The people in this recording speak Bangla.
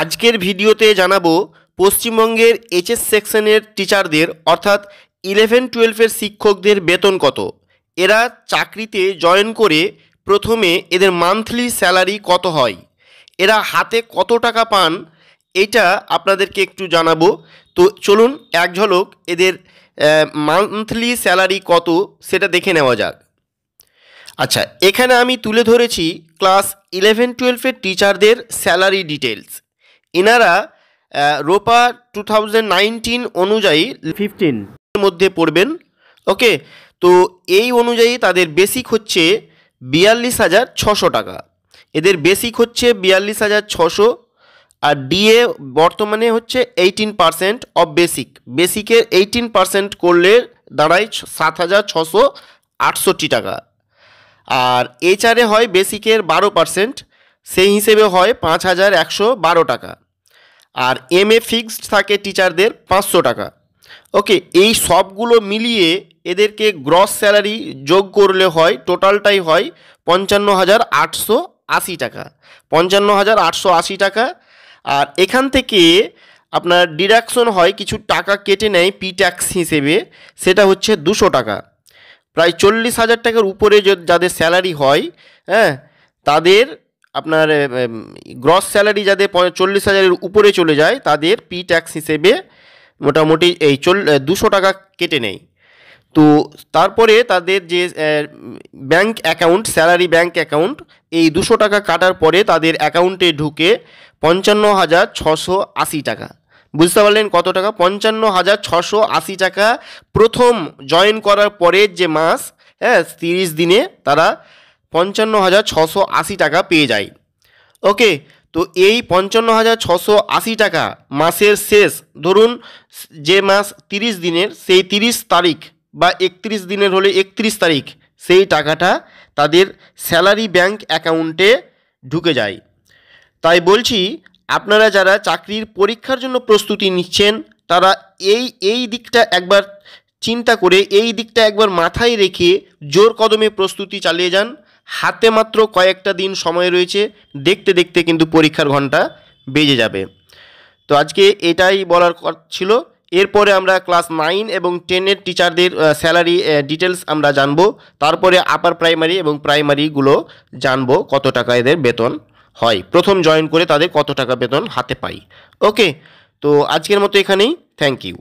আজকের ভিডিওতে জানাবো পশ্চিমবঙ্গের এইচএস সেকশনের টিচারদের অর্থাৎ 11-12 শিক্ষকদের বেতন কত। এরা চাকরিতে জয়েন করে প্রথমে এদের মান্থলি স্যালারি কত হয়, এরা হাতে কত টাকা পান, এটা আপনাদেরকে একটু জানাবো। তো চলুন এক ঝলক এদের মান্থলি স্যালারি কত সেটা দেখে নেওয়া যাক। আচ্ছা, এখানে আমি তুলে ধরেছি ক্লাস 11-12 টিচারদের স্যালারি ডিটেলস। এনারা রোপা 2019 অনুযায়ী 15 মধ্যে পড়বেন। ওকে, তো এই অনুযায়ী তাদের বেসিক হচ্ছে 42,600 টাকা। এদের বেসিক হচ্ছে 42,600, আর ডিএ বর্তমানে হচ্ছে 18% অফ বেসিকের 18% করলে দাঁড়ায় 7,668 টাকা। আর এইচআরে হয় বেসিকের 12%, সেই হিসেবে হয় 5,112 টাকা। আর এমএ ফিক্সড থাকে টিচারদের 500 টাকা। ওকে, এই সবগুলো মিলিয়ে এদেরকে গ্রস স্যালারি যোগ করলে হয়, টোটালটাই হয় 55,880 টাকা। 55,880 টাকা। আর এখান থেকে আপনার ডিডাকশন হয়, কিছু টাকা কেটে নেয় পি ট্যাক্স হিসেবে, সেটা হচ্ছে 200 টাকা। প্রায় 40,000 টাকার উপরে যাদের স্যালারি হয়, হ্যাঁ, তাদের আপনার গ্রস স্যালারি যাদের 40,000-এর উপরে চলে যায় তাদের পি ট্যাক্স হিসেবে মোটামুটি এই 200 টাকা কেটে নেয়। তো তারপরে তাদের যে bank account, salary bank account, এই 200 টাকা কাটার পরে তাদের অ্যাকাউন্টে ঢুকে 55,680 টাকা। বুঝতে পারলেন কত টাকা? 55,680 টাকা প্রথম জয়েন করার পরের যে মাস, হ্যাঁ, 30 দিনে তারা 55,680 টাকা পেয়ে যায়। ওকে, তো এই 55,680 টাকা মাসের শেষ, ধরুন যে মাস 30 দিনের, সেই 30 তারিখ বা 31 দিনের হলে 31 তারিখ সেই টাকাটা তাদের স্যালারি ব্যাংক অ্যাকাউন্টে ঢুকে যায়। তাই বলছি, আপনারা যারা চাকরির পরীক্ষার জন্য প্রস্তুতি নিচ্ছেন তারা এই দিকটা একবার চিন্তা করে, এই দিকটা একবার মাথায় রেখে জোর কদমে প্রস্তুতি চালিয়ে যান। হাতে মাত্র কয়েকটা দিন সময় রয়েছে, দেখতে দেখতে কিন্তু পরীক্ষার ঘন্টা বেজে যাবে। তো আজকে এটাই বলার ছিল। এরপরে আমরা ক্লাস 9 এবং 10-এর টিচারদের স্যালারি ডিটেলস আমরা জানবো। তারপরে আপার প্রাইমারি এবং প্রাইমারিগুলো জানবো কত টাকা এদের বেতন হয়, প্রথম জয়েন করে তাদের কত টাকা বেতন হাতে পাই। ওকে, তো আজকের মতো এখানেই। Thank you.